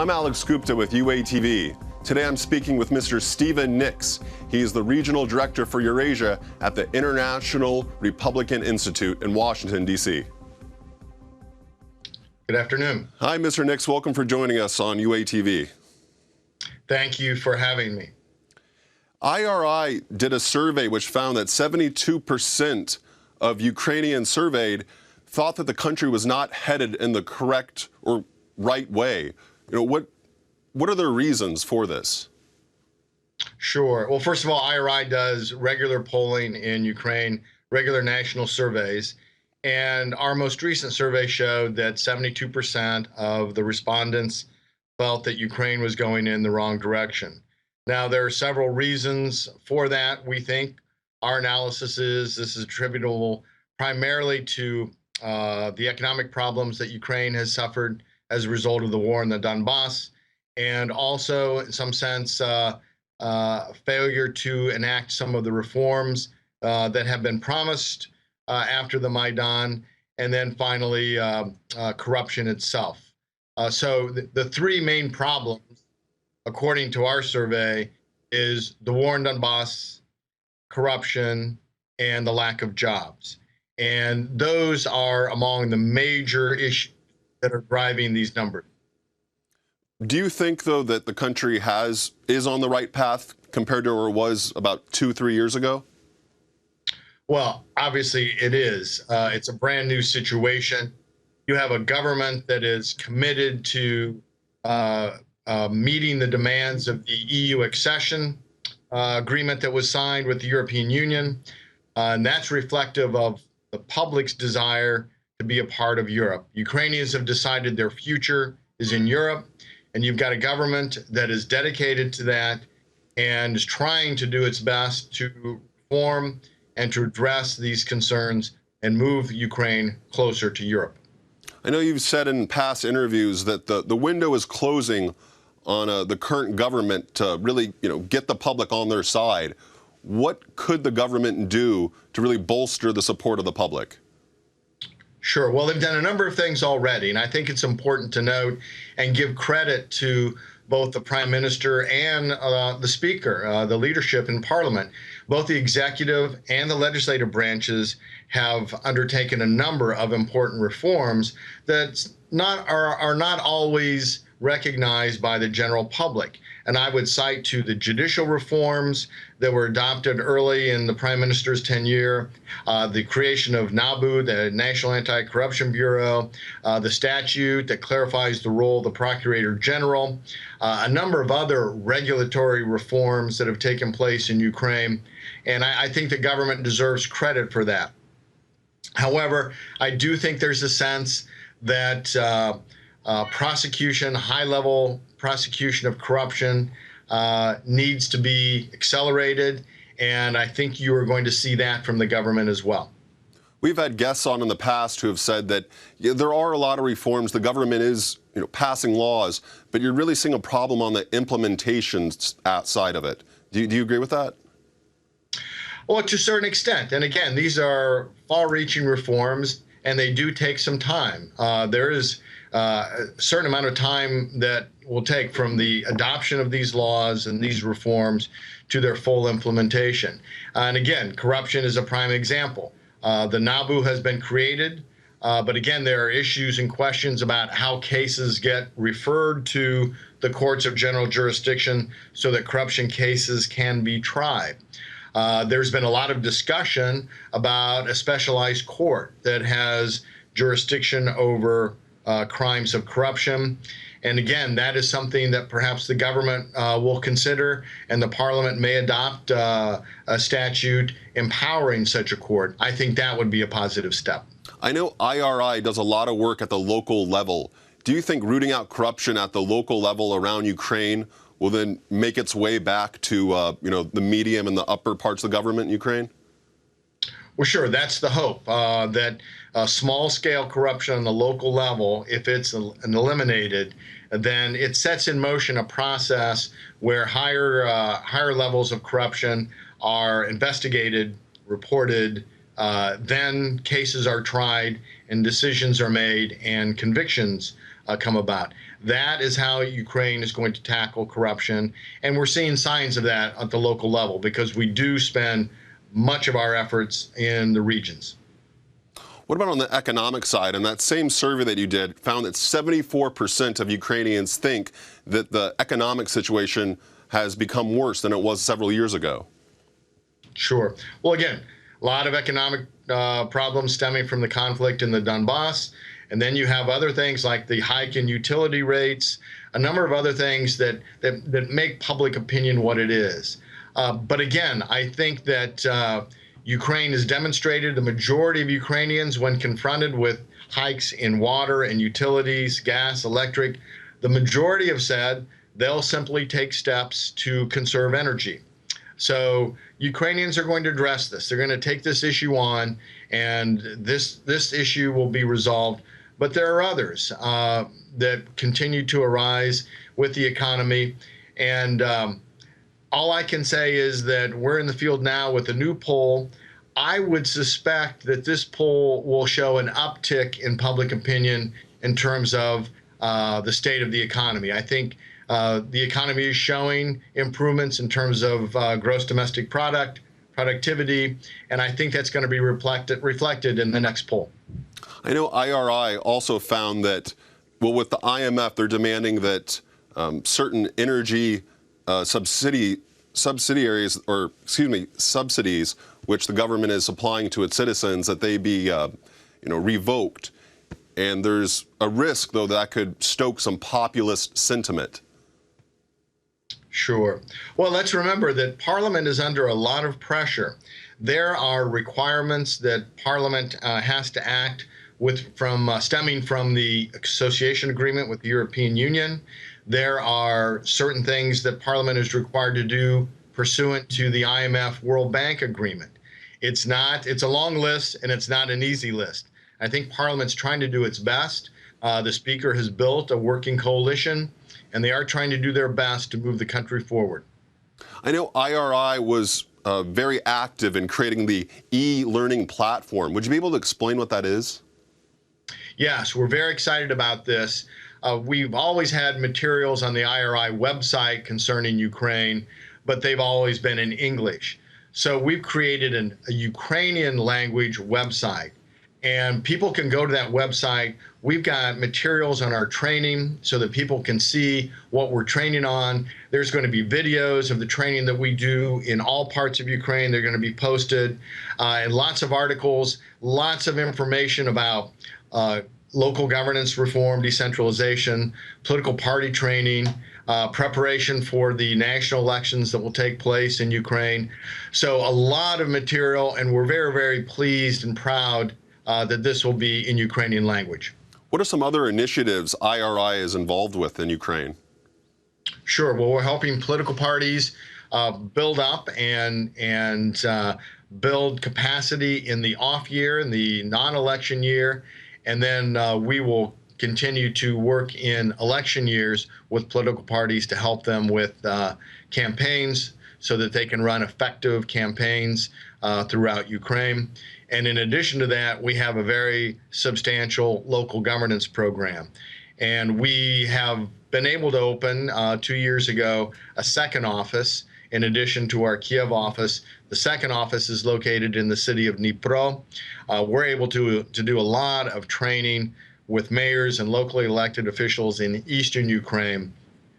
I'm Alex Gupta with UATV. Today I'm speaking with Mr. Stephen Nix. He is the Regional Director for Eurasia at the International Republican Institute in Washington, D.C. Good afternoon. Hi, Mr. Nix. Welcome for joining us on UATV. Thank you for having me. IRI did a survey which found that 72% of Ukrainians surveyed thought that the country was not headed in the correct or right way. What are the reasons for this? Sure. Well, first of all, IRI does regular polling in Ukraine, regular national surveys, and our most recent survey showed that 72% of the respondents felt that Ukraine was going in the wrong direction. Now, there are several reasons for that. We think our analysis is this is attributable primarily to the economic problems that Ukraine has suffered as a result of the war in the Donbass, and also, in some sense, failure to enact some of the reforms that have been promised after the Maidan, and then finally, corruption itself. So the three main problems, according to our survey, is the war in Donbass, corruption, and the lack of jobs. And those are among the major issues that are driving these numbers. Do you think, though, that the country is on the right path compared to where it was about 2-3 years ago? Well, obviously it is. It's a brand new situation. You have a government that is committed to meeting the demands of the EU accession agreement that was signed with the European Union. And that's reflective of the public's desire to be a part of Europe. Ukrainians have decided their future is in Europe, and you've got a government that is dedicated to that and is trying to do its best to reform and to address these concerns and move Ukraine closer to Europe. I know you've said in past interviews that the window is closing on the current government to really, get the public on their side. What could the government do to really bolster the support of the public? Sure. Well, they've done a number of things already, and I think it's important to note and give credit to both the Prime Minister and the Speaker, the leadership in Parliament. Both the executive and the legislative branches have undertaken a number of important reforms that are not always recognized by the general public. And I would cite to the judicial reforms that were adopted early in the Prime Minister's tenure, the creation of NABU, the National Anticorruption Bureau, the statute that clarifies the role of the Procurator General, a number of other regulatory reforms that have taken place in Ukraine. And I think the government deserves credit for that. However, I do think there's a sense that prosecution, high-level prosecution of corruption needs to be accelerated, and I think you are going to see that from the government as well. We've had guests on in the past who have said that there are a lot of reforms. The government is, passing laws, but you're really seeing a problem on the implementation side of it. Do you agree with that? Well, to a certain extent. And again, these are far-reaching reforms, and they do take some time. There is a certain amount of time that will take from the adoption of these laws and these reforms to their full implementation. And again, corruption is a prime example. The NABU has been created, but again, there are issues and questions about how cases get referred to the courts of general jurisdiction so that corruption cases can be tried. There's been a lot of discussion about a specialized court that has jurisdiction over crimes of corruption. And again, that is something that perhaps the government will consider, and the Parliament may adopt a statute empowering such a court. I think that would be a positive step. I know IRI does a lot of work at the local level. Do you think rooting out corruption at the local level around Ukraine will then make its way back to the medium and the upper parts of the government in Ukraine? Well, sure. That's the hope, that small-scale corruption on the local level, if it's eliminated, then it sets in motion a process where higher levels of corruption are investigated, reported, then cases are tried and decisions are made and convictions come about. That is how Ukraine is going to tackle corruption. And we're seeing signs of that at the local level because we do spend much of our efforts in the regions. What about on the economic side? And that same survey that you did found that 74% of Ukrainians think that the economic situation has become worse than it was several years ago. Sure. Well, again, a lot of economic problems stemming from the conflict in the Donbass. And then you have other things like the hike in utility rates, a number of other things that make public opinion what it is. But again, I think that Ukraine has demonstrated, the majority of Ukrainians, when confronted with hikes in water and utilities, gas, electric, the majority have said they'll simply take steps to conserve energy. So Ukrainians are going to address this. They're going to take this issue on, and this issue will be resolved. But there are others that continue to arise with the economy. And all I can say is that we're in the field now with a new poll. I would suspect that this poll will show an uptick in public opinion in terms of the state of the economy. I think the economy is showing improvements in terms of gross domestic product, productivity, and I think that's going to be reflected in the next poll. I know IRI also found that, well, with the IMF, they're demanding that certain energy subsidies, which the government is supplying to its citizens, that they be, revoked. And there's a risk, though, that could stoke some populist sentiment. Sure. Well, let's remember that Parliament is under a lot of pressure. There are requirements that Parliament has to act stemming from the association agreement with the European Union. There are certain things that Parliament is required to do pursuant to the IMF World Bank agreement. It's a long list, and it's not an easy list. I think Parliament's trying to do its best. The Speaker has built a working coalition, and they are trying to do their best to move the country forward. I know IRI was very active in creating the e-learning platform. Would you be able to explain what that is? Yes, we're very excited about this. We've always had materials on the IRI website concerning Ukraine, but they've always been in English. So we've created a Ukrainian language website, and people can go to that website. We've got materials on our training so that people can see what we're training on. There's going to be videos of the training that we do in all parts of Ukraine. They're going to be posted, and lots of articles, lots of information about local governance reform, decentralization, political party training, preparation for the national elections that will take place in Ukraine. So a lot of material, and we're very, very pleased and proud that this will be in Ukrainian language. What are some other initiatives IRI is involved with in Ukraine? Sure. Well, we're helping political parties build up and build capacity in the off year, in the non-election year. And then we will continue to work in election years with political parties to help them with campaigns so that they can run effective campaigns throughout Ukraine. And in addition to that, we have a very substantial local governance program. And we have been able to open 2 years ago a second office in addition to our Kiev office. The second office is located in the city of Dnipro. We're able to do a lot of training with mayors and locally elected officials in eastern Ukraine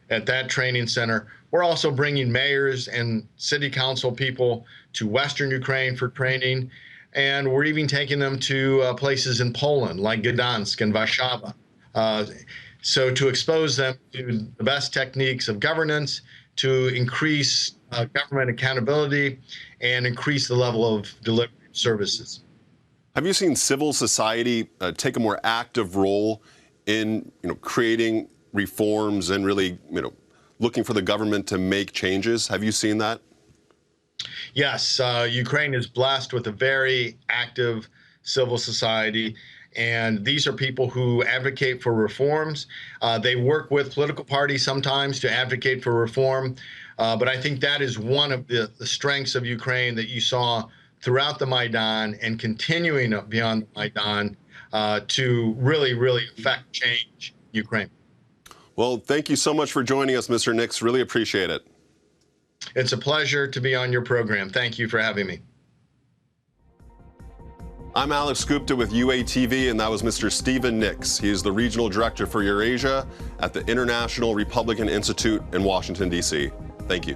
at that training center. We're also bringing mayors and city council people to western Ukraine for training. And we're even taking them to places in Poland like Gdansk and Warszawa. So to expose them to the best techniques of governance, to increase government accountability, and increase the level of delivery of services. Have you seen civil society take a more active role in creating reforms and really looking for the government to make changes? Have you seen that? Yes, Ukraine is blessed with a very active civil society, and these are people who advocate for reforms. They work with political parties sometimes to advocate for reform, but I think that is one of the strengths of Ukraine that you saw throughout the Maidan and continuing beyond the Maidan to really, really affect change Ukraine. Well, thank you so much for joining us, Mr. Nix. Really appreciate it. It's a pleasure to be on your program. Thank you for having me. I'm Alex Gupta with UATV, and that was Mr. Stephen Nix. He is the Regional Director for Eurasia at the International Republican Institute in Washington, D.C. Thank you.